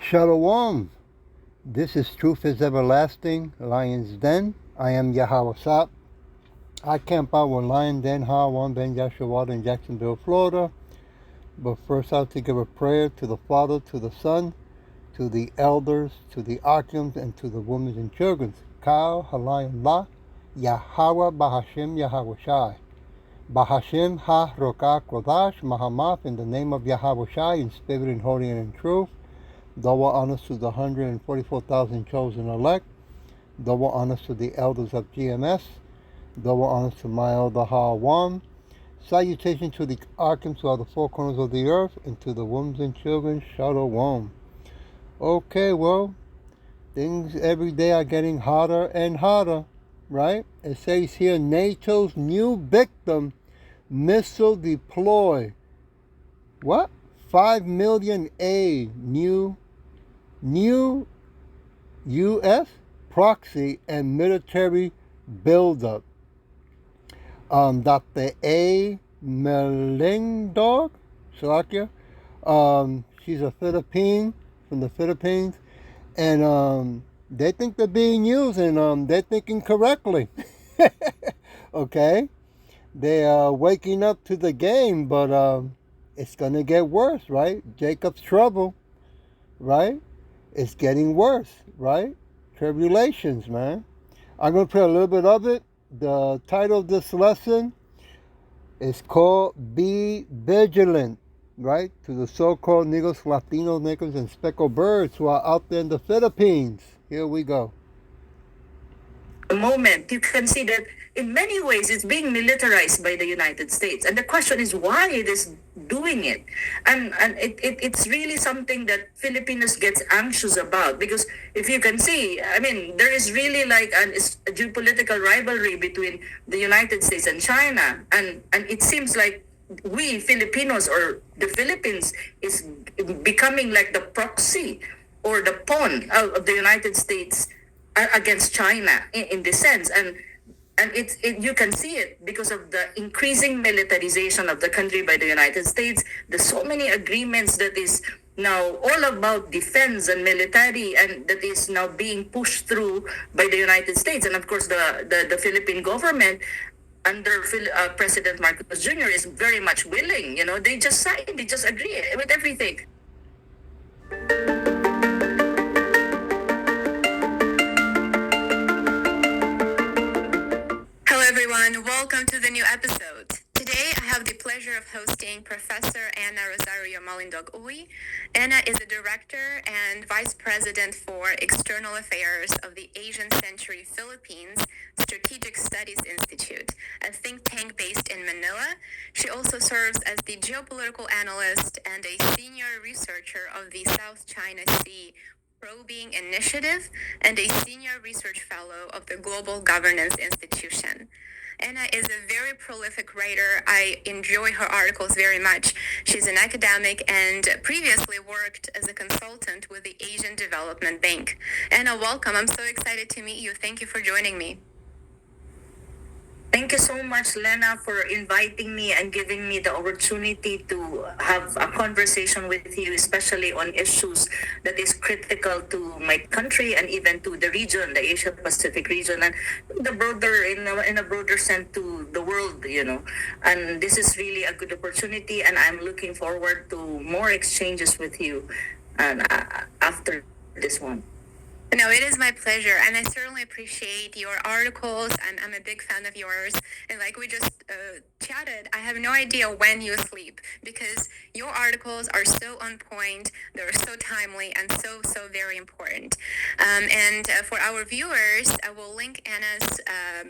Shalom. This is Truth is Everlasting, Lion's Den. I am Yahweh Sap. I camp out with Lion Den Ha, one Ben Yashua in Jacksonville, Florida. But first, I'll to give a prayer to the Father, to the Son, to the elders, to the archons, and to the women and children. Kal Halayan La, Yahweh Bahashim Yahweh Shai. Bahashim Ha Rokah Kodash Mahamaf, in the name of Yahweh Shai, in spirit and holy and in truth. Double honors to the 144,000 chosen elect. Double honors to the elders of GMS. Double honors to my elder Ha1. Salutation to the archons who are the four corners of the earth, and to the women and children, Shalom. Okay, well, things every day are getting hotter and hotter, right? It says here, NATO's new victim missile deploy. What? 5 million new U.S. proxy and military buildup. Dr. A. Melendog, Salakia, she's a Philippine, from the Philippines, and they think they're being used, and they're thinking correctly. Okay? They are waking up to the game, but it's going to get worse, right? Jacob's trouble, right? It's getting worse, right? Tribulations, man. I'm going to play a little bit of it. The title of this lesson is called Be Vigilant, right? To the so-called Negros, Latinos, Negros, and speckled birds who are out there in the Philippines. Here we go. The moment you can see that in many ways it's being militarized by the United States, and the question is why it is doing it, and it's really something that Filipinos gets anxious about, because if you can see, I mean, there is really like a geopolitical rivalry between the United States and China, and it seems like we Filipinos, or the Philippines, is becoming like the proxy or the pawn of the United States against China in this sense, and you can see it because of the increasing militarization of the country by the United States. There's so many agreements that is now all about defense and military, and that is now being pushed through by the United States, and of course the Philippine government under President Marcos Jr. is very much willing. They just sign, they just agree with everything. Everyone, welcome to the new episode. Today I have the pleasure of hosting Professor Anna Rosario Malindog Uy. Anna is the Director and Vice President for External Affairs of the Asian Century Philippines Strategic Studies Institute, a think tank based in Manila. She also serves as the geopolitical analyst and a senior researcher of the South China Sea Probing Initiative, and a senior research fellow of the Global Governance Institution. Anna is a very prolific writer. I enjoy her articles very much. She's an academic and previously worked as a consultant with the Asian Development Bank. Anna, welcome. I'm so excited to meet you. Thank you for joining me. Thank you so much, Lena, for inviting me and giving me the opportunity to have a conversation with you, especially on issues that is critical to my country and even to the region, the Asia Pacific region, and the broader, in a broader sense, to the world. And this is really a good opportunity, and I'm looking forward to more exchanges with you, and after this one. No, it is my pleasure, and I certainly appreciate your articles. I'm a big fan of yours, and like we just chatted, I have no idea when you sleep, because your articles are so on point, they're so timely, and so very important. And for our viewers, I will link Anna's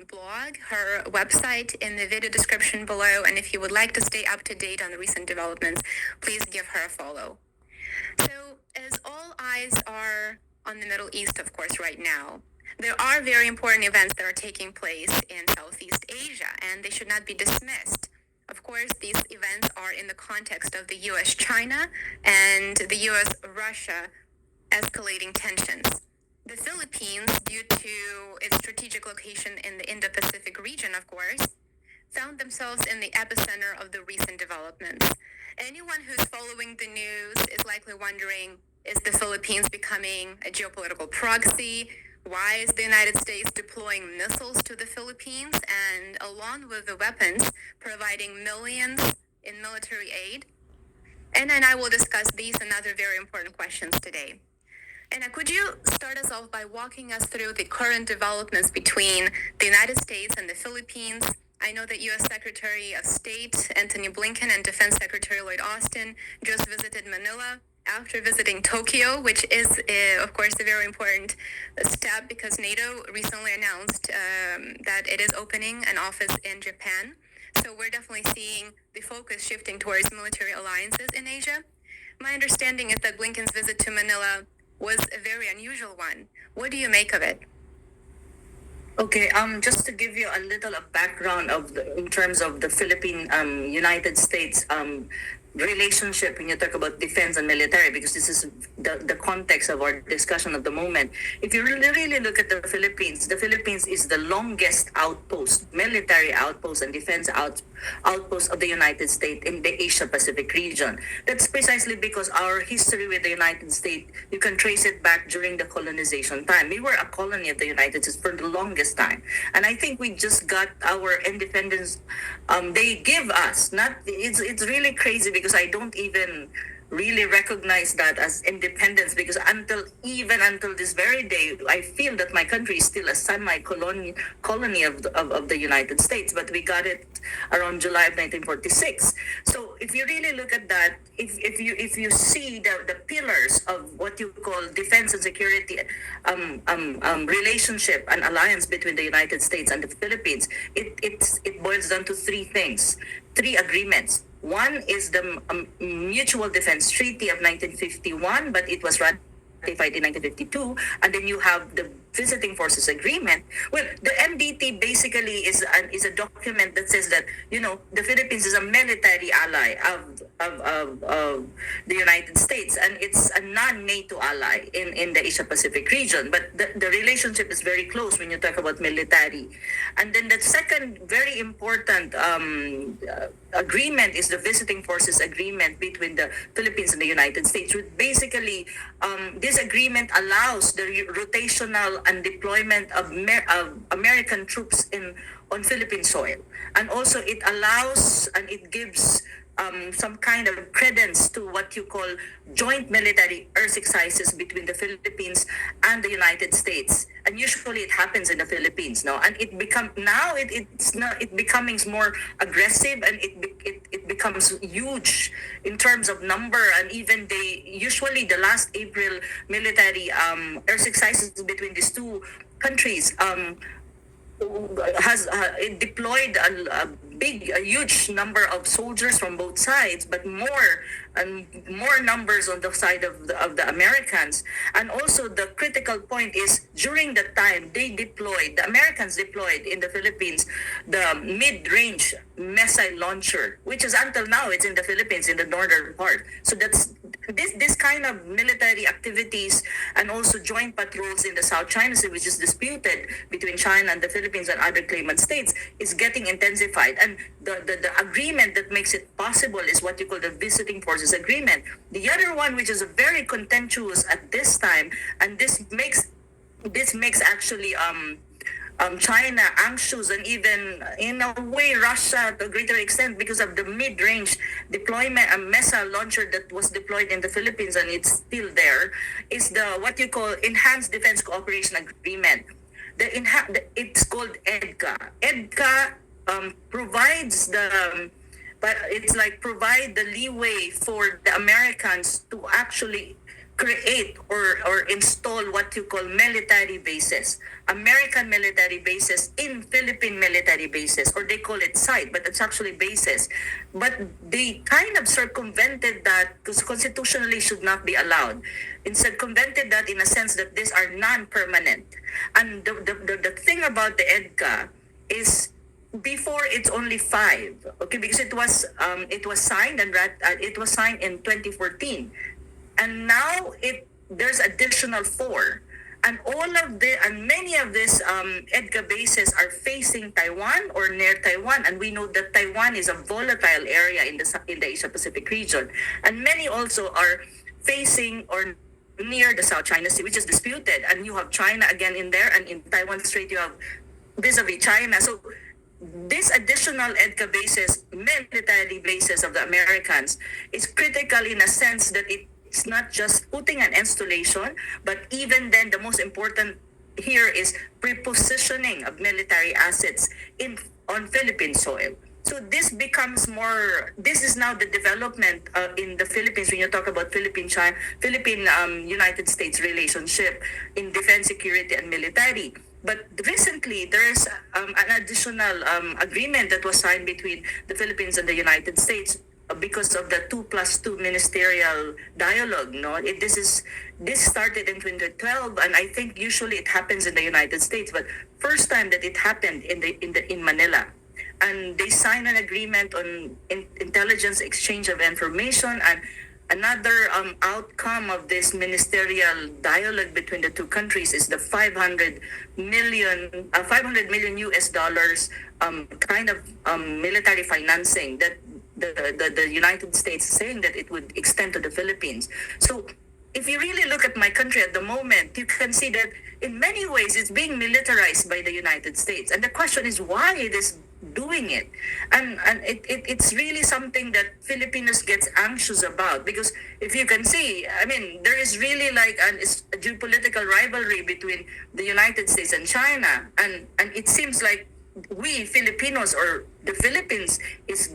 blog, her website, in the video description below, and if you would like to stay up to date on the recent developments, please give her a follow. So, as all eyes are on the Middle East, of course, right now, there are very important events that are taking place in Southeast Asia, and they should not be dismissed. Of course, these events are in the context of the U.S.-China and the U.S.-Russia escalating tensions. The Philippines, due to its strategic location in the Indo-Pacific region, of course, found themselves in the epicenter of the recent developments. Anyone who's following the news is likely wondering, Is the Philippines becoming a geopolitical proxy? Why is the United States deploying missiles to the Philippines and, along with the weapons, providing millions in military aid? And then I will discuss these and other very important questions today. And could you start us off by walking us through the current developments between the United States and the Philippines? I know that U.S. Secretary of State Antony Blinken and Defense Secretary Lloyd Austin just visited Manila after visiting Tokyo, which is, of course, a very important step because NATO recently announced that it is opening an office in Japan. So we're definitely seeing the focus shifting towards military alliances in Asia. My understanding is that Blinken's visit to Manila was a very unusual one. What do you make of it? Okay, just to give you a little of background in terms of the Philippine United States relationship when you talk about defense and military, because this is the context of our discussion at the moment. If you really look at the Philippines is the longest outpost, military outpost and defense outpost of the United States in the Asia Pacific region. That's precisely because our history with the United States, you can trace it back during the colonization time. We were a colony of the United States for the longest time. And I think we just got our independence. They give us, it's really crazy because I don't even really recognize that as independence, because until this very day, I feel that my country is still a semi-colony of the United States, but we got it around July of 1946. So if you really look at that, if you see the pillars of what you call defense and security relationship and alliance between the United States and the Philippines, it boils down to three agreements. One is the Mutual Defense Treaty of 1951, but it was ratified in 1952. And then you have the Visiting Forces Agreement. Well, the MDT basically is a document that says that, the Philippines is a military ally of the United States, and it's a non-NATO ally in the Asia-Pacific region. But the relationship is very close when you talk about military. And then the second very important agreement is the Visiting Forces Agreement between the Philippines and the United States. Basically, this agreement allows the rotational and deployment of American troops on Philippine soil, and also it allows and it gives some kind of credence to what you call joint military exercises between the Philippines and the United States. And usually it happens in the Philippines now, and it becomes more aggressive, and it becomes huge in terms of number. And even usually the last April military exercises between these two countries has it deployed a huge number of soldiers from both sides, but more numbers on the side of the Americans. And also the critical point is during the time the Americans deployed in the Philippines the mid-range missile launcher, which is until now it's in the Philippines in the northern part. So that's this kind of military activities and also joint patrols in the South China Sea, which is disputed between China and the Philippines and other claimant states, is getting intensified. And the agreement that makes it possible is what you call the Visiting Forces Agreement. The other one, which is very contentious at this time, and this makes actually China anxious, and even in a way Russia to a greater extent, because of the mid-range deployment a missile launcher that was deployed in the Philippines and it's still there, is the what you call Enhanced Defense Cooperation Agreement. It's called EDCA. EDCA provides provide the leeway for the Americans to actually create or install what you call military bases, American military bases in Philippine military bases, or they call it site, but it's actually bases. But they kind of circumvented that because constitutionally should not be allowed. And circumvented that in a sense that these are non-permanent. And the thing about the EDCA is before it's only 5, okay, because it was signed in 2014. And now there's additional 4, and many of these EDCA bases are facing Taiwan or near Taiwan, and we know that Taiwan is a volatile area in the Asia Pacific region, and many also are facing or near the South China Sea, which is disputed, and you have China again in there, and in Taiwan Strait you have vis-a-vis China. So this additional EDCA bases, military bases of the Americans, is critical in a sense that it's not just putting an installation, but even then the most important here is prepositioning of military assets in on Philippine soil. So this becomes more. This is now the development in the Philippines when you talk about Philippine United States relationship in defense, security, and military. But recently, there's an additional agreement that was signed between the Philippines and the United States because of the 2+2 ministerial dialogue. No, this started in 2012, and I think usually it happens in the United States, but first time that it happened in Manila. And they signed an agreement on intelligence exchange of information, and another outcome of this ministerial dialogue between the two countries is the 500 million US dollars kind of military financing that the United States is saying that it would extend to the Philippines. So if you really look at my country at the moment, you can see that in many ways it's being militarized by the United States. And the question is why it is doing it. And it's really something that Filipinos gets anxious about, because if you can see, I mean, there is really like a geopolitical rivalry between the United States and China. And it seems like we Filipinos or the Philippines is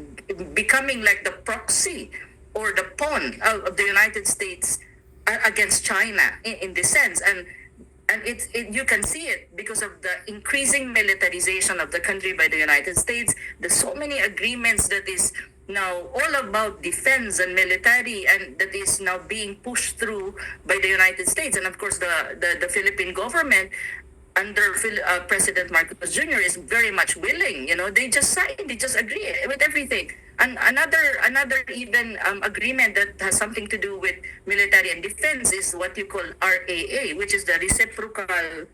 becoming like the proxy or the pawn of the United States against China in this sense. And you can see it because of the increasing militarization of the country by the United States. There's so many agreements that is now all about defense and military, and that is now being pushed through by the United States. And of course, the Philippine government under President Marcos Jr. is very much willing. You know, they just signed, they just agree with everything. And another even agreement that has something to do with military and defense is what you call RAA, which is the reciprocal.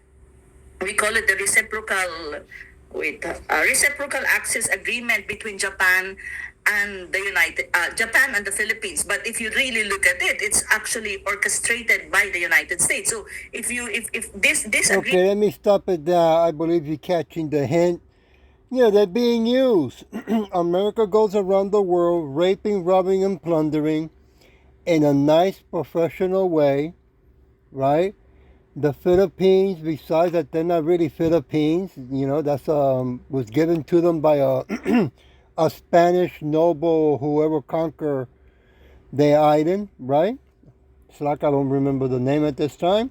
We call it the reciprocal access agreement between Japan and Japan and the Philippines. But if you really look at it, it's actually orchestrated by the United States. So if this Okay, let me stop it there. I believe you're catching the hint. Yeah, they're being used. America goes around the world raping, robbing, and plundering in a nice, professional way, right? The Philippines, besides that they're not really Philippines, you know, that's was given to them by a Spanish noble, whoever conquered their island, right? It's like I don't remember the name at this time.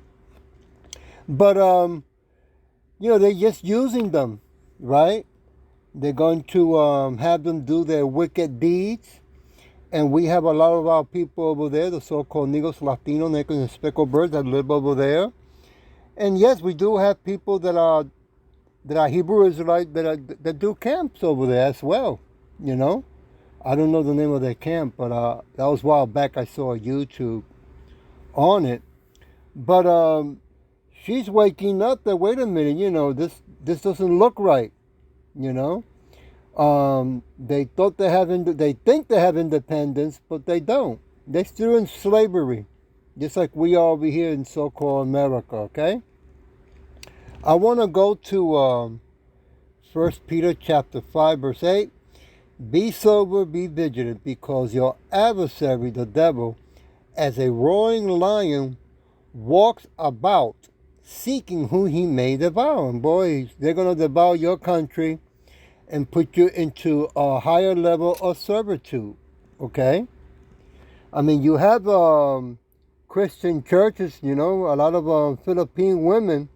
But, you know, they're just using them, right? They're going to have them do their wicked deeds. And we have a lot of our people over there, the so-called Negros, Latino, Negros, and speckled birds that live over there. And yes, we do have people that are Hebrew Israelites that do camps over there as well, you know. I don't know the name of their camp, but that was a while back I saw a YouTube on it. But she's waking up that, wait a minute, you know, this doesn't look right. You know, they think they have independence, but they don't. They're still in slavery, just like we are over here in so-called America. Okay. I want to go to 1 Peter chapter 5, verse 8. Be sober, be vigilant, because your adversary, the devil, as a roaring lion, walks about, seeking who he may devour. And boys, they're going to devour your country and put you into a higher level of servitude, okay? I mean, you have Christian churches, you know, a lot of Philippine women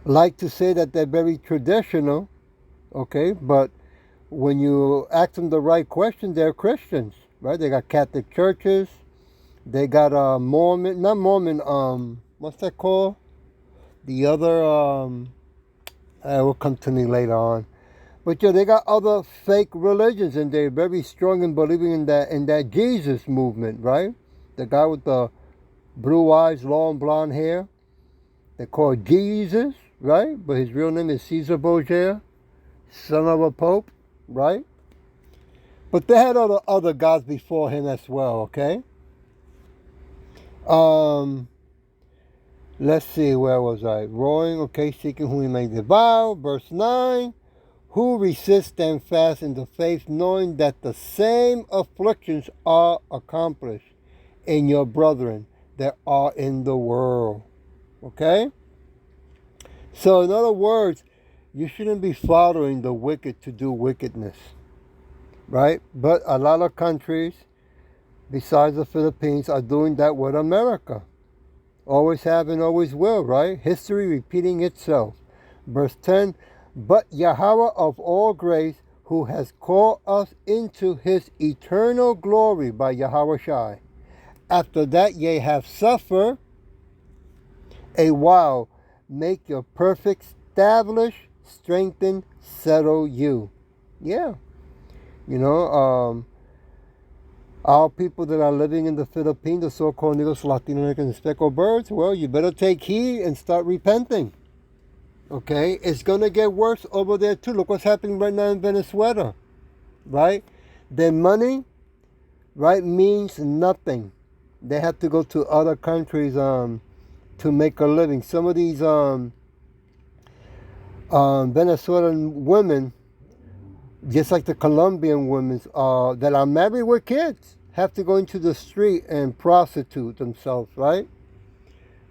like to say that they're very traditional, okay? But when you ask them the right question, they're Christians, right? They got Catholic churches, they got what's that called? The other, it will come to me later on. But yeah, they got other fake religions, and they're very strong in believing in that Jesus movement, right? The guy with the blue eyes, long blonde hair, they call Jesus, right? But his real name is Caesar Borgia, son of a pope, right? But they had other gods before him as well, okay? Um, let's see, where was I? Roaring, okay, seeking whom he may devour. Verse 9. Who resists stand fast in the faith, knowing that the same afflictions are accomplished in your brethren that are in the world. Okay? So, in other words, you shouldn't be following the wicked to do wickedness. Right? But a lot of countries, besides the Philippines, are doing that with America. Always have and always will, right? History repeating itself. Verse 10, but Yahweh of all grace, who has called us into his eternal glory by Yahweh Shai. After that ye have suffered a while, make you perfect, establish, strengthen, settle you. Yeah. You know, our people that are living in the Philippines, the so-called Negros, Latino Americans, and speckled birds, well, you better take heed and start repenting. Okay? It's going to get worse over there, too. Look what's happening right now in Venezuela. Right? Their money, right, means nothing. They have to go to other countries to make a living. Some of these Venezuelan women, just like the Colombian women that are married with kids, have to go into the street and prostitute themselves, right?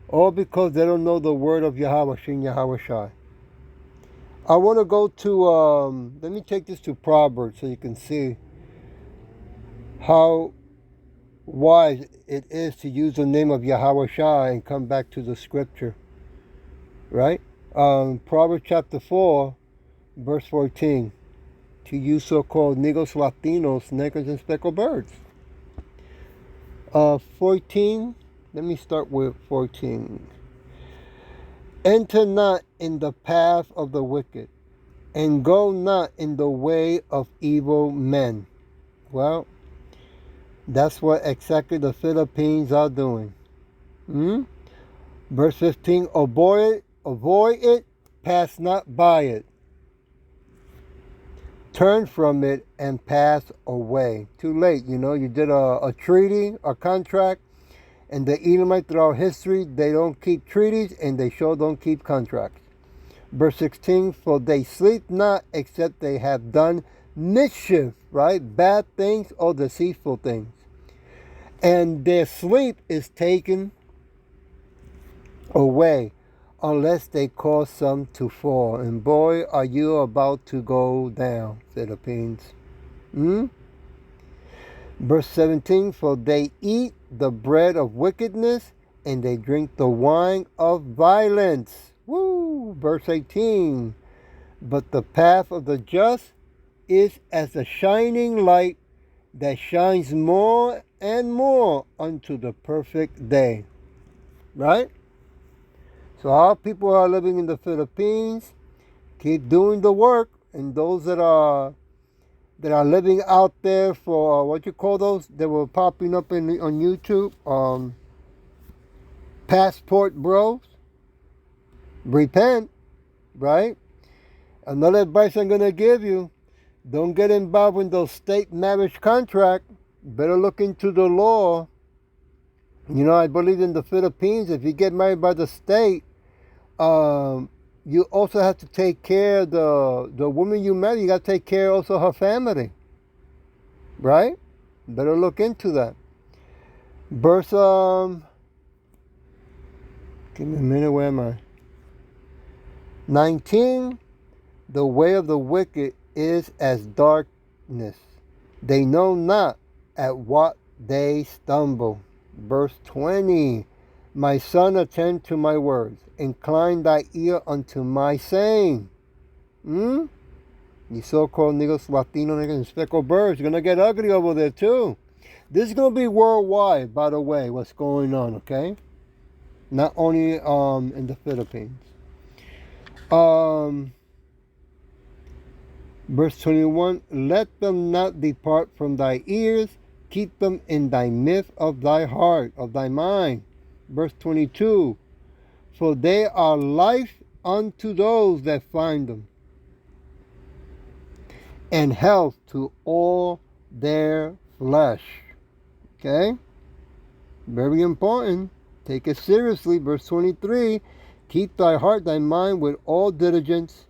All because they don't know the word of Yahweh, Shin Yahweh Shai. I want to go to, let me take this to Proverbs so you can see how wise it is to use the name of Yahweh Shai and come back to the scripture, right? Proverbs chapter 4, verse 14. To you so-called Negros, Latinos, Negros, and speckled birds. 14, let me start with 14. Enter not in the path of the wicked, and go not in the way of evil men. Well, that's what exactly the Philippines are doing. Verse 15, avoid it, pass not by it. Turn from it and pass away. Too late, you did a treaty, a contract, and the Edomite throughout history, they don't keep treaties and they sure don't keep contracts. Verse 16, for they sleep not except they have done mischief, right? Bad things or deceitful things. And their sleep is taken away unless they cause some to fall. And boy, are you about to go down, Philippines. Verse 17, for they eat the bread of wickedness and they drink the wine of violence. Woo! Verse 18, but the path of the just is as a shining light that shines more and more unto the perfect day. Right? So our people are living in the Philippines, keep doing the work, and those that are living out there for what you call those that were popping up on YouTube, passport bros, repent, right? Another advice I'm gonna give you: don't get involved in those state marriage contract. Better look into the law. I believe in the Philippines, if you get married by the state, you also have to take care of the woman you marry. You got to take care also of her family, right? Better look into that. Verse, give me a minute, where am I? 19, the way of the wicked is as darkness. They know not at what they stumble. Verse 20, my son, attend to my words. Incline thy ear unto my saying. You so-called Negros, Latino, and speckled birds. Going to get ugly over there too. This is going to be worldwide, by the way, what's going on, okay? Not only in the Philippines. Verse 21, let them not depart from thy ears, keep them in thy midst of thy heart, of thy mind. Verse 22, for they are life unto those that find them, and health to all their flesh. Okay? Very important. Take it seriously. Verse 23. Keep thy heart, thy mind with all diligence,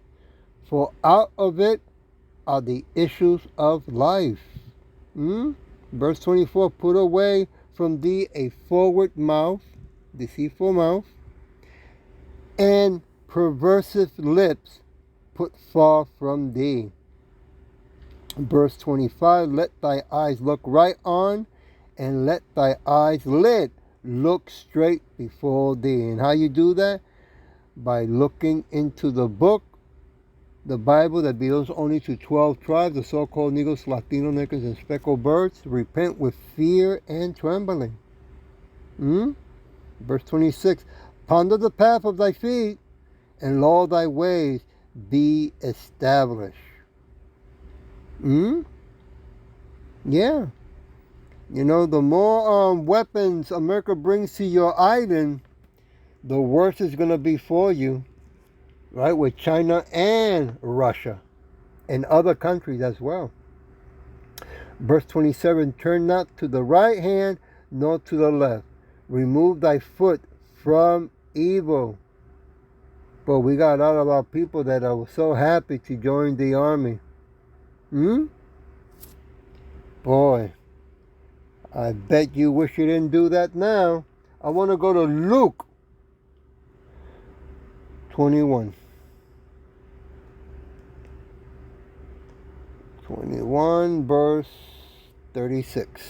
for out of it are the issues of life. Verse 24. Put away from thee a forward mouth, deceitful mouth, and perversive lips put far from thee. Verse 25. Let thy eyes look right on, and let thy eyes lid look straight before thee. And how you do that? By looking into the book, the Bible that belongs only to 12 tribes, the so-called Negros, Latino, Negroes, and speckled birds. Repent with fear and trembling. Verse 26. Ponder the path of thy feet, and law thy ways be established. Yeah. You know, the more weapons America brings to your island, the worse it's going to be for you, right? With China and Russia and other countries as well. Verse 27, turn not to the right hand nor to the left. Remove thy foot from evil. But we got a lot of our people that are so happy to join the army. Boy, I bet you wish you didn't do that now. I want to go to Luke 21. 21 verse 36.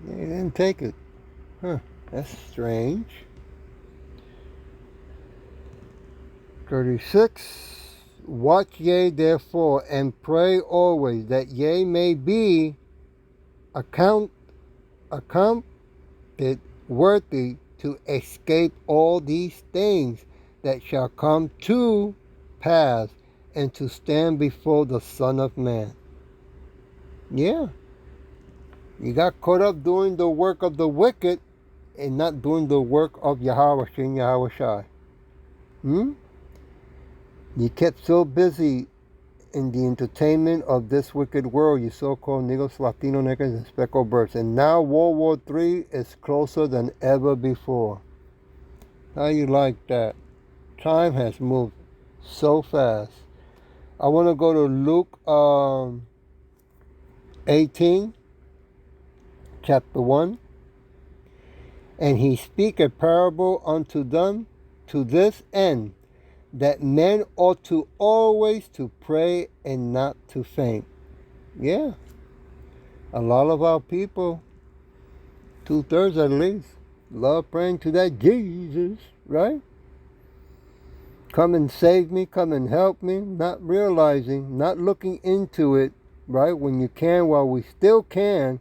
They didn't take it. That's strange. 36. Watch ye therefore, and pray always, that ye may be accounted worthy to escape all these things that shall come to pass, and to stand before the Son of Man. Yeah. You got caught up doing the work of the wicked and not doing the work of Yahweh Shem Yahweh Shai. You kept so busy in the entertainment of this wicked world, you so-called Negros, Latino, Negroes, and speckled birds. And now World War III is closer than ever before. How you like that? Time has moved so fast. I want to go to Luke 18, chapter 1. And he spake a parable unto them to this end, that men ought to always to pray and not to faint. Yeah. A lot of our people, 2/3 at least, love praying to that Jesus, right? Come and save me, come and help me, not realizing, not looking into it, right? When you can, while we still can,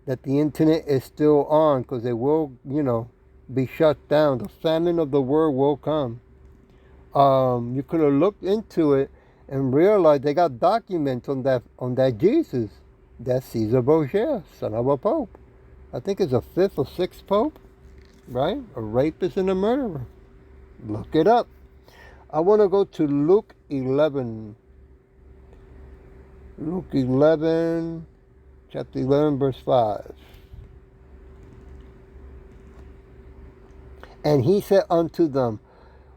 that the internet is still on, because it will, be shut down. The famine of the word will come. You could have looked into it and realized they got documents on that Jesus. That's Caesar Borgia, son of a pope. I think it's a 5th or 6th pope, right? A rapist and a murderer. Look it up. I want to go to Luke 11. Luke 11, chapter 11, verse 5. And he said unto them,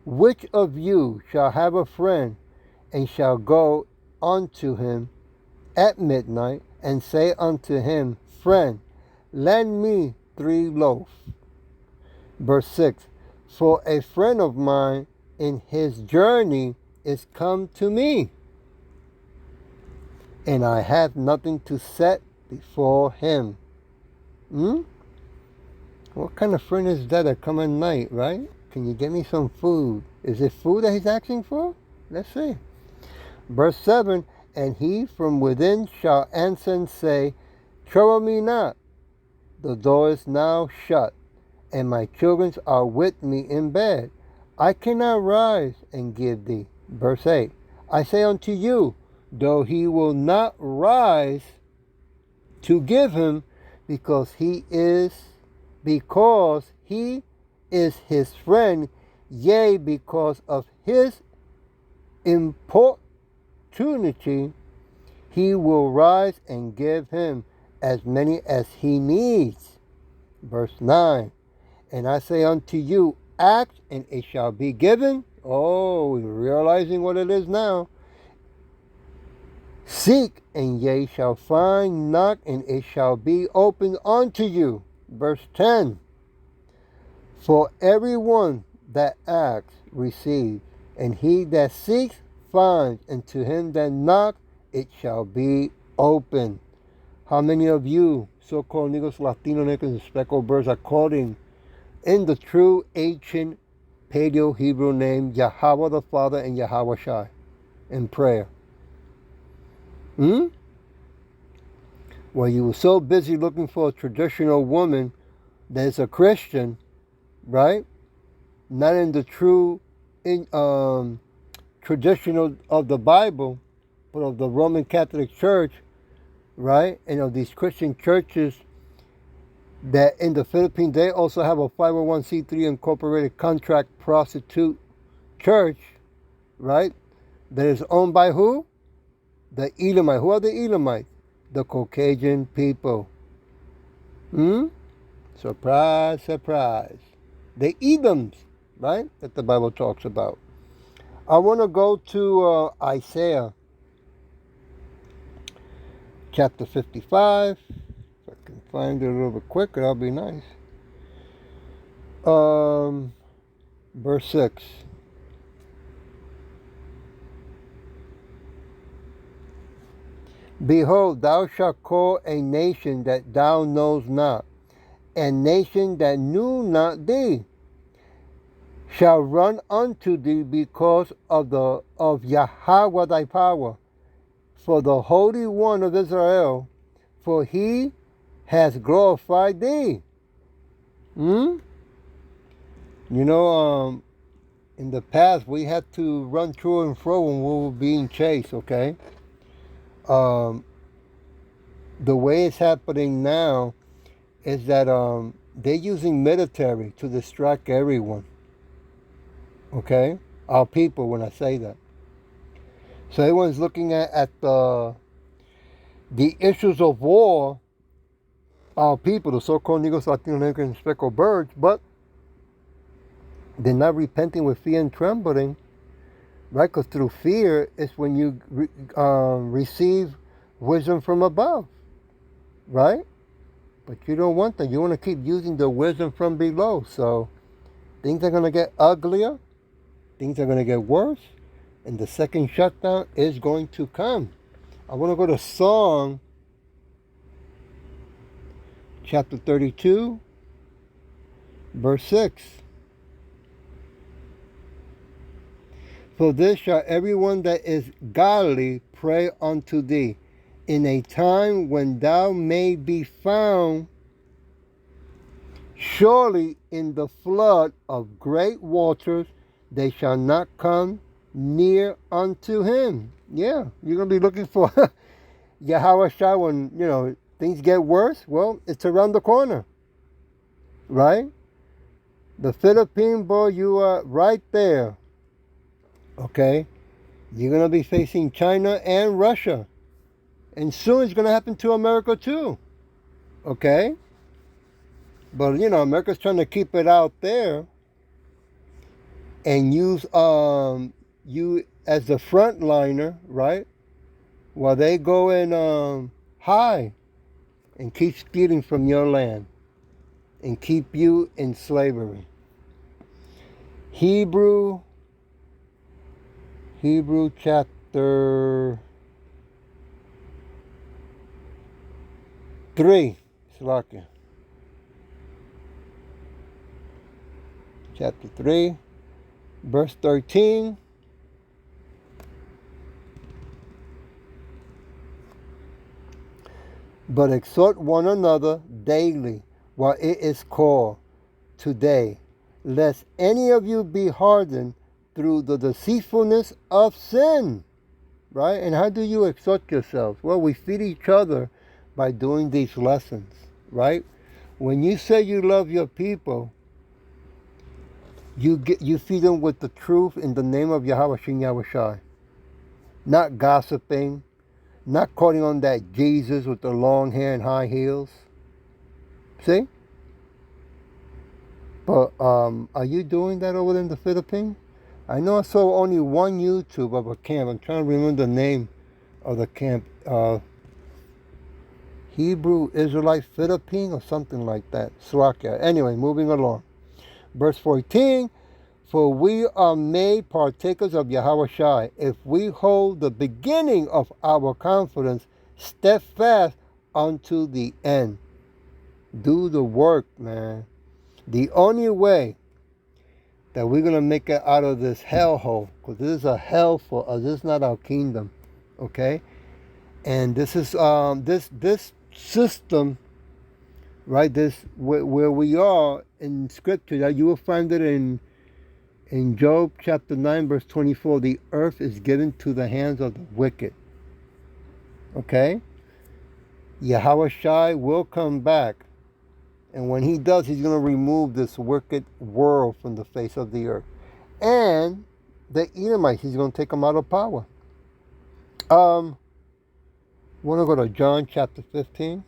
which of you shall have a friend, and shall go unto him at midnight, and say unto him, friend, lend me 3 loaves. Verse 6. For a friend of mine in his journey is come to me, and I have nothing to set before him. What kind of friend is that come at night, right? Can you get me some food? Is it food that he's asking for? Let's see. Verse 7, and he from within shall answer and say, trouble me not, the door is now shut, and my children are with me in bed. I cannot rise and give thee. Verse 8, I say unto you, though he will not rise to give him, because he is his friend, yea, because of his importunity, he will rise and give him. as many as he needs. Verse 9. And I say unto you, ask, and it shall be given. Oh, we're realizing what it is now. Seek, and ye shall find. Knock, and it shall be opened unto you. Verse 10. For everyone that asks receives, and he that seeks finds, and to him that knocks it shall be open. How many of you, so-called Negros, Latino, Negros, and speckled birds, are calling in the true ancient Paleo-Hebrew name Yahweh the Father and Yahweh Shai in prayer? Well, you were so busy looking for a traditional woman that is a Christian, right? Not in the true traditional of the Bible, but of the Roman Catholic Church, right? And of these Christian churches that in the Philippines, they also have a 501c3 incorporated contract prostitute church, right? That is owned by who? The Elamite. Who are the Elamites? The Caucasian people. Surprise, surprise. The Edoms, right? That the Bible talks about. I want to go to Isaiah chapter 55. If I can find it a little bit quicker, that'll be nice. Verse 6. Behold, thou shalt call a nation that thou knowest not, and nation that knew not thee shall run unto thee because of Yahweh thy power, for the Holy One of Israel, for he has glorified thee. You know, in the past we had to run to and fro when we were being chased, okay? The way it's happening now is that they're using military to distract everyone. Okay? Our people, when I say that. So everyone's looking at the issues of war, our people, the so-called Negros, Latino, Negros, and speckled birds, but they're not repenting with fear and trembling, right? Because through fear is when you receive wisdom from above, right? But you don't want that. You want to keep using the wisdom from below. So things are going to get uglier. Things are going to get worse. And the second shutdown is going to come. I want to go to Psalm chapter 32, verse 6. For this shall everyone that is godly pray unto thee, in a time when thou may be found. Surely in the flood of great waters they shall not come near unto him. Yeah, you're going to be looking for Yahweh Shai when, things get worse. Well, it's around the corner, right? The Philippine, boy, you are right there, okay? You're going to be facing China and Russia. And soon it's going to happen to America too, okay? But, America's trying to keep it out there and use you as the frontliner, right? While they go and hide and keep stealing from your land and keep you in slavery. Hebrew chapter 3. Slovakia. Chapter 3, verse 13. But exhort one another daily while it is called today, lest any of you be hardened through the deceitfulness of sin. Right? And how do you exhort yourselves? Well, we feed each other by doing these lessons, right? When you say you love your people, you feed them with the truth in the name of Yahweh Shin Yahweh Shai. Not gossiping, Not quoting on that Jesus with the long hair and high heels. See? But are you doing that over in the Philippines? I know I saw only one YouTube of a camp. I'm trying to remember the name of the camp. Hebrew Israelite Philippine or something like that. Slovakia. Anyway, moving along. Verse 14. For we are made partakers of Yahweh Shai, if we hold the beginning of our confidence steadfast unto the end. Do the work, man. The only way that we're going to make it out of this hellhole, because this is a hell for us, this is not our kingdom, okay? And this is this system, right? This where we are in Scripture, that you will find it in Job chapter 9, verse 24. The earth is given to the hands of the wicked. Okay? Yahweh Shai will come back. And when he does, he's going to remove this wicked world from the face of the earth. And the Edomites, he's going to take them out of power. Want to go to John chapter 15?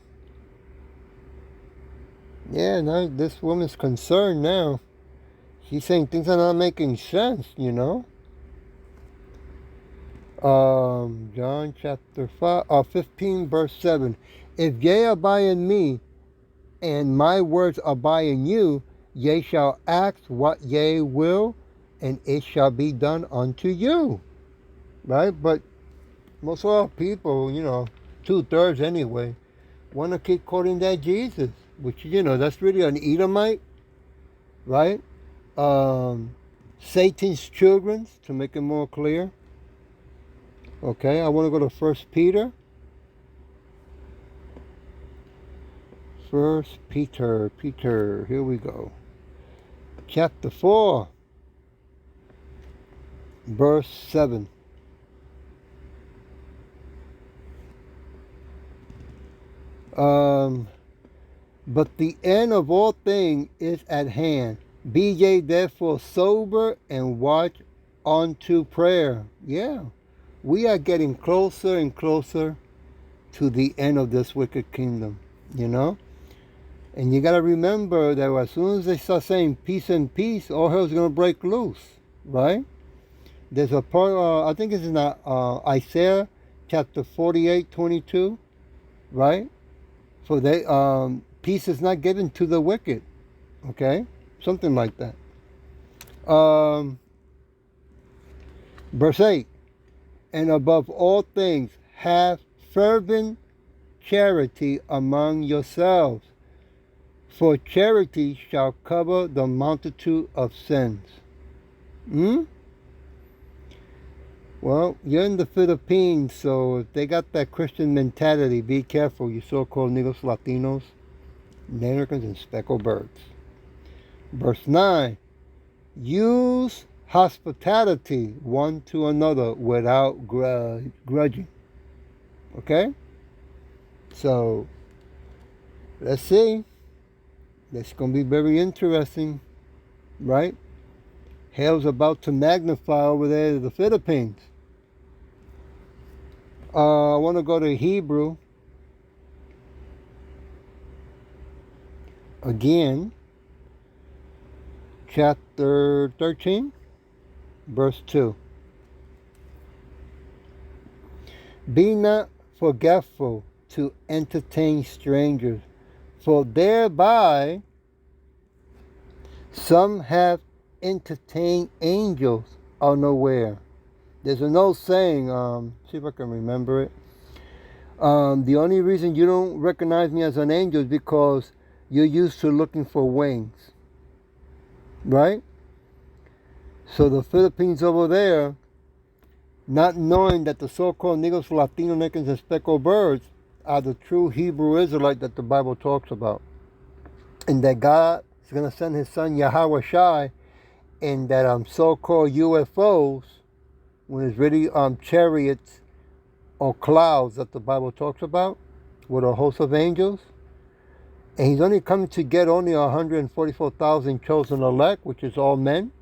Yeah, now this woman's concerned now. She's saying things are not making sense, you know. John chapter 15, verse 7. If ye abide in me, and my words abide in you, ye shall ask what ye will, and it shall be done unto you. Right? But most of our people, 2/3 anyway, want to keep quoting that Jesus, which, that's really an Edomite, right? Satan's children, to make it more clear. Okay, I want to go to 1 Peter. 1 Peter, here we go. Chapter 4, verse 7. But the end of all things is at hand. Be ye therefore sober and watch unto prayer. Yeah, we are getting closer and closer to the end of this wicked kingdom, And you got to remember that as soon as they start saying peace and peace, all hell's going to break loose, right? There's a part, I think it's in Isaiah chapter 48:22, right? For they, peace is not given to the wicked, okay? Something like that. Verse 8, and above all things, have fervent charity among yourselves, for charity shall cover the multitude of sins. Well, you're in the Philippines, so if they got that Christian mentality, be careful, you so-called Negros, Latinos, Americans, and speckled birds. Verse 9, use hospitality one to another without grudging. Okay? So, let's see. That's going to be very interesting, right? Hell's about to magnify over there to the Philippines. I want to go to Hebrew. Again, chapter 13, verse 2. Be not forgetful to entertain strangers, for thereby some have entertained angels unaware. There's an old saying, see if I can remember it. The only reason you don't recognize me as an angel is because you're used to looking for wings. Right? So the Philippines over there, not knowing that the so-called Negros, Latino, Americans, and speckled birds are the true Hebrew Israelite that the Bible talks about. And that God is going to send his son Yahweh Shai, and that so-called UFOs, when it's really chariots or clouds that the Bible talks about, with a host of angels. And he's only coming to get only 144,000 chosen elect, which is all men.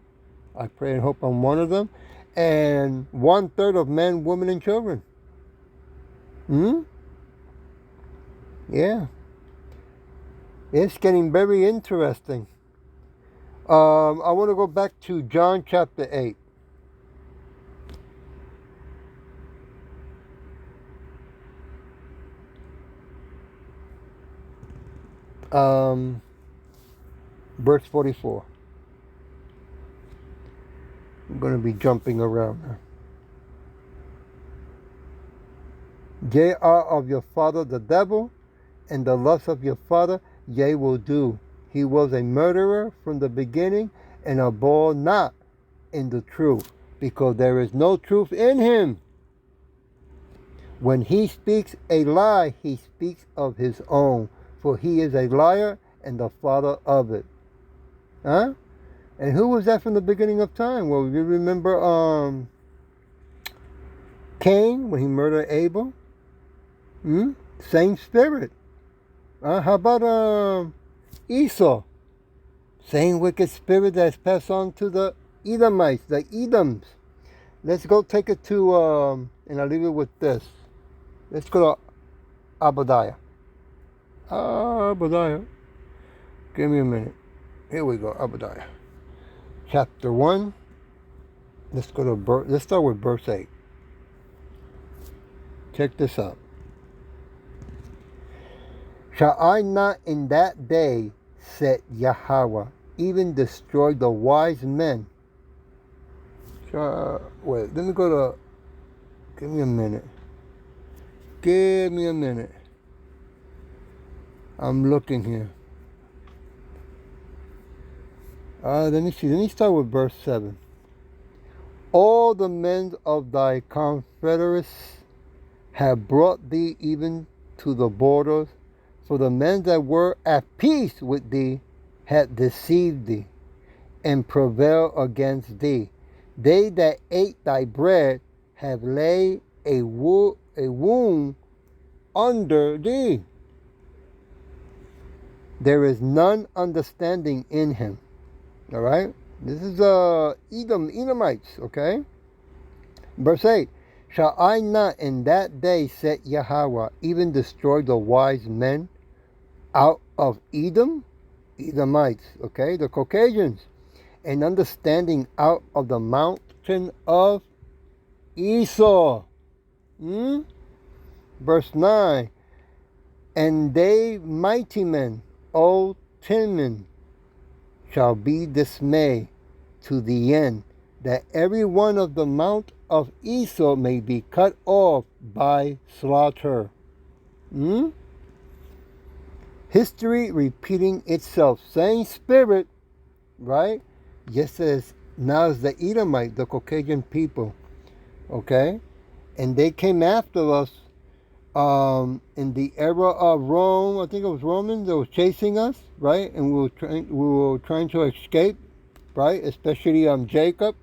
I pray and hope I'm one of them. And 1/3 of men, women, and children. Hmm? Yeah. It's getting very interesting. I want to go back to John chapter 8. Verse 44. I'm going to be jumping around now. Ye are of your father the devil, and the lust of your father ye will do. He was a murderer from the beginning, and abode not in the truth, because there is no truth in him. When he speaks a lie, he speaks of his own, for he is a liar and the father of it. Huh? And who was that from the beginning of time? Well, you remember Cain when he murdered Abel? Same spirit. How about Esau? Same wicked spirit that's passed on to the Edomites, the Edoms. Let's go take it to, and I'll leave it with this. Let's go to Obadiah. Obadiah. Give me a minute. Here we go, Obadiah. Chapter 1. Let's start with verse 8. Check this out. Shall I not in that day, said Yahweh, even destroy the wise men? Wait, let me go to... Give me a minute. I'm looking here. Let me see. Let me start with verse 7. All the men of thy confederates have brought thee even to the borders, for the men that were at peace with thee had deceived thee, and prevailed against thee. They that ate thy bread have laid a wound under thee. There is none understanding in him. All right? This is Edomites, okay? Verse 8. Shall I not in that day, said Yahweh, even destroy the wise men out of Edom? Edomites, okay? The Caucasians. And understanding out of the mountain of Esau. Verse 9. And they mighty men, O Timon, shall be dismayed to the end, that every one of the mount of Esau may be cut off by slaughter. History repeating itself. Same spirit, right? Yes, now it's the Edomite, the Caucasian people. Okay? And they came after us in the era of Rome. I think it was Romans that was chasing us, right? And we were trying to escape, right? Especially Jacob,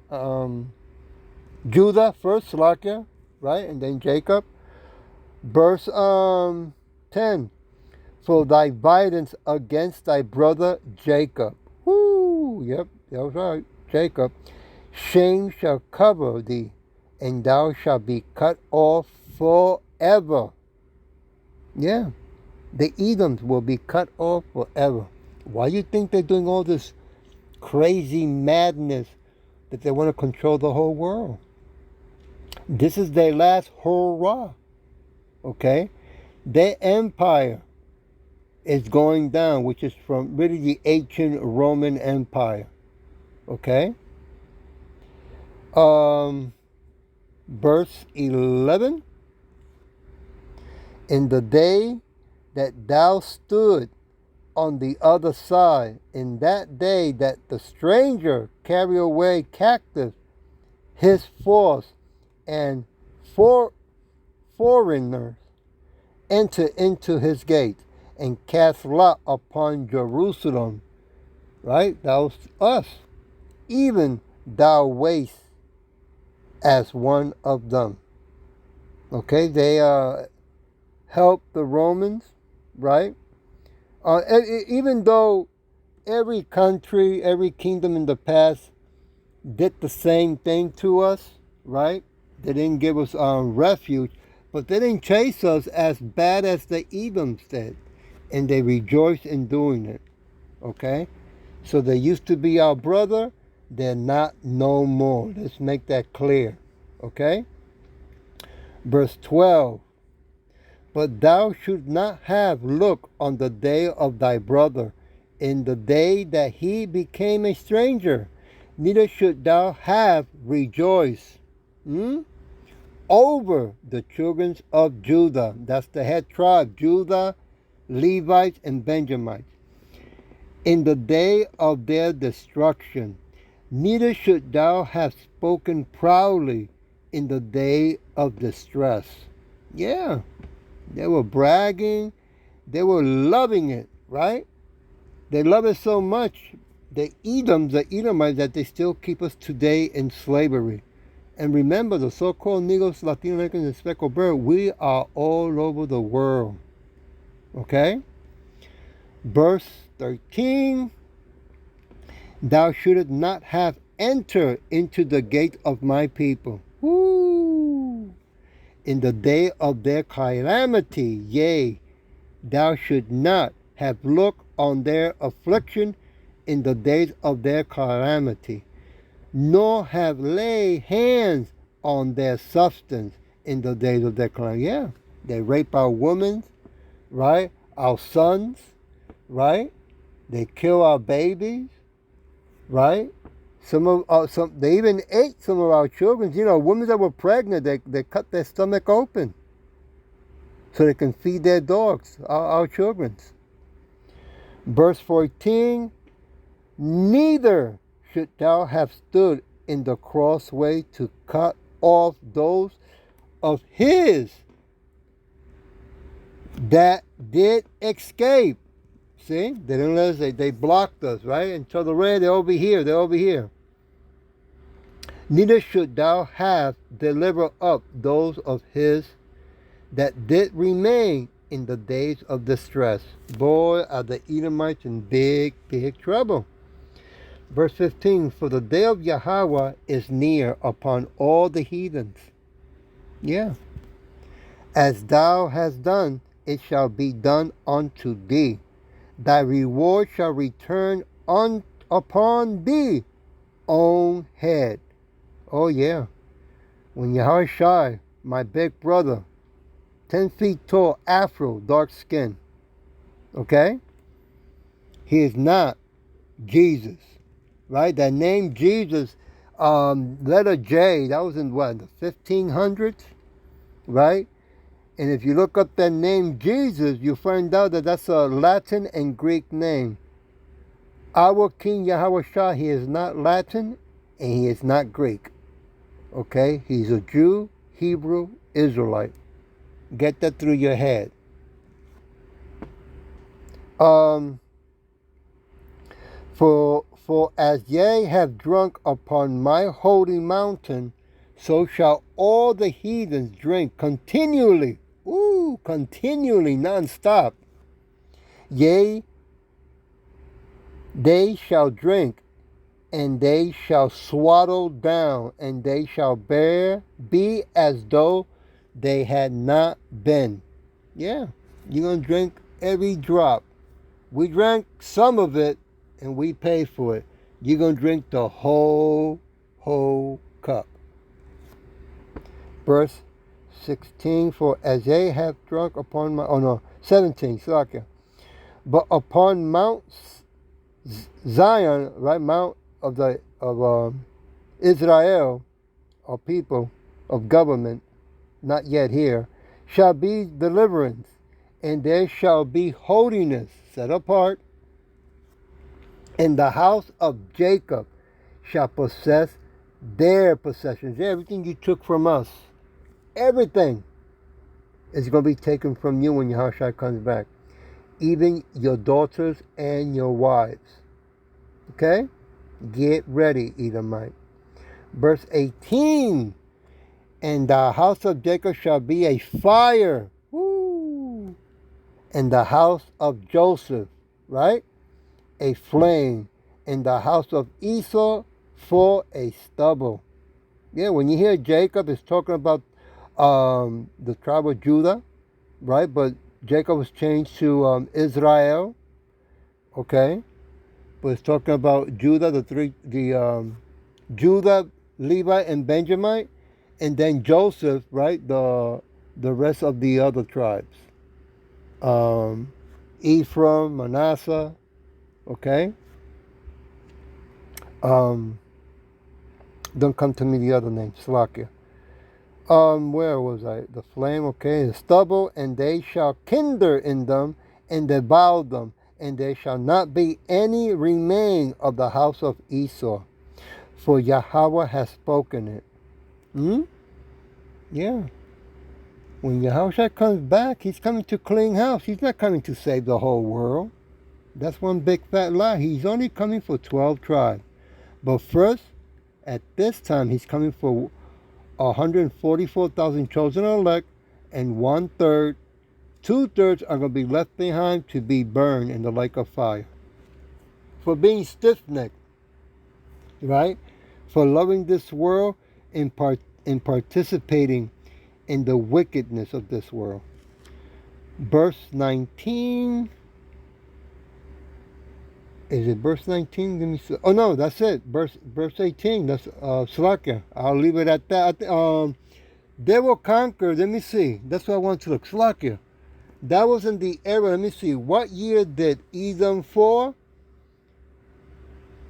Judah first, Slakia, right? And then Jacob. Verse 10. For thy violence against thy brother Jacob. Whoo! Yep, that was right. Jacob. Shame shall cover thee, and thou shalt be cut off forever. Yeah. The Edoms will be cut off forever. Why do you think they're doing all this crazy madness that they want to control the whole world? This is their last hurrah. Okay? Their empire is going down, which is from really the ancient Roman Empire. Okay? Verse 11. In the day that thou stood on the other side, in that day that the stranger carry away captive his force, and foreigners enter into his gates, and cast lot upon Jerusalem. Right? That was us. Even thou wast as one of them. Okay? They helped the Romans, right? Even though every country, every kingdom in the past did the same thing to us, right? They didn't give us refuge. But they didn't chase us as bad as the Edoms did. And they rejoiced in doing it. Okay? So they used to be our brother. They're not no more. Let's make that clear. Okay? Verse 12. But thou should not have looked on the day of thy brother, in the day that he became a stranger, neither should thou have rejoiced over the children of Judah. That's the head tribe, Judah, Levites, and Benjamites. In the day of their destruction, neither should thou have spoken proudly in the day of distress. Yeah, they were bragging. They were loving it, right? They love it so much, the Edomites, that they still keep us today in slavery. And remember, the so-called Negros, Latino Americans, and Speckled Bird, we are all over the world. Okay? Verse 13, thou shouldst not have entered into the gate of my people. Woo! In the day of their calamity, yea, thou should not have looked on their affliction in the days of their calamity, nor have laid hands on their substance in the days of their calamity. Yeah, they rape our women, right? Our sons, right? They kill our babies, right? They even ate some of our children. You know, women that were pregnant, they cut their stomach open so they can feed their dogs, our children. Verse 14, neither should thou have stood in the crossway to cut off those of his that did escape. See, they didn't let us, they blocked us, right? Until the red, they're over here, they're over here. Neither should thou have delivered up those of his that did remain in the days of distress. Boy, are the Edomites in big, big trouble. Verse 15, for the day of Yahweh is near upon all the heathens. Yeah. As thou hast done, it shall be done unto thee. Thy reward shall return upon thee own head. Oh yeah. When Yahweh Shai, my big brother, 10 feet tall, afro, dark skin. Okay? He is not Jesus. Right? That name Jesus, letter J, that was in what, the 1500s? Right? And if you look up that name Jesus, you find out that that's a Latin and Greek name. Our King Yahweh Shah, he is not Latin and he is not Greek. Okay? He's a Jew, Hebrew, Israelite. Get that through your head. For as ye have drunk upon my holy mountain, so shall all the heathens drink continually. Continually, non-stop. Yea, they shall drink, and they shall swaddle down, and they shall be as though they had not been. Yeah, you're going to drink every drop. We drank some of it, and we paid for it. You're going to drink the whole cup. Verse 16, for as they have drunk upon my, 17, Slakia. But upon Mount Zion, right, Mount of Israel, or people of government, not yet here, shall be deliverance, and there shall be holiness, set apart, and the house of Jacob shall possess their possessions. Everything you took from us, everything is going to be taken from you when Yahushua comes back. Even your daughters and your wives. Okay? Get ready, Edomite. Verse 18. And the house of Jacob shall be a fire. Woo! And the house of Joseph, right? A flame. And the house of Esau for a stubble. Yeah, when you hear Jacob, it's talking about the tribe of Judah, right? But Jacob was changed to Israel, okay? But it's talking about Judah, Judah, Levi, and Benjamin, and then Joseph, right? The rest of the other tribes, um, Ephraim, Manasseh, okay. Um, don't come to me the other name, Slovakia. Where was I? The flame, okay, the stubble, and they shall kindle in them and devour them, and there shall not be any remain of the house of Esau, for Yahweh has spoken it. Hmm? Yeah. When Yahweh comes back, he's coming to clean house. He's not coming to save the whole world. That's one big fat lie. He's only coming for 12 tribes. But first, at this time, he's coming for 144,000 chosen elect, and 1/3, 2/3 are going to be left behind to be burned in the lake of fire. For being stiff-necked, right? For loving this world and participating in the wickedness of this world. Verse 19. Is it verse 19? Let me see. Oh no, that's it. Verse 18. That's Slovakia. I'll leave it at that. They will conquer. Let me see. That's what I want to look. Slovakia. That was in the era. Let me see. What year did Edom fall?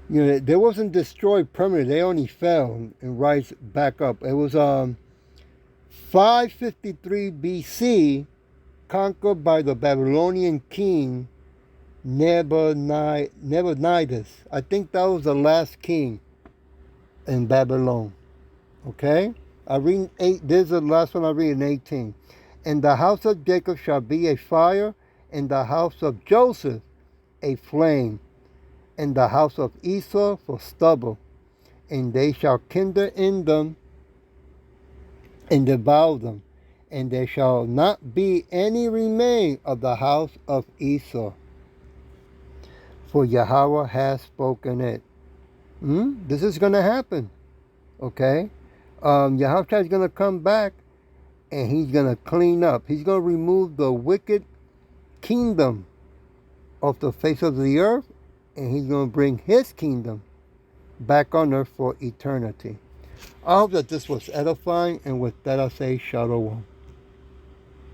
You know, they wasn't destroyed permanently. They only fell and rise back up. It was 553 BC, conquered by the Babylonian king Nebuchadnezzar. I think that was the last king in Babylon. Okay? I read 8. This is the last one I read in 18. And the house of Jacob shall be a fire, and the house of Joseph a flame, and the house of Esau for stubble. And they shall kindle in them and devour them. And there shall not be any remain of the house of Esau. For Yahweh has spoken it. This is going to happen. Okay? Yahweh is going to come back and he's going to clean up. He's going to remove the wicked kingdom off the face of the earth, and he's going to bring his kingdom back on earth for eternity. I hope that this was edifying, and with that I say shalom.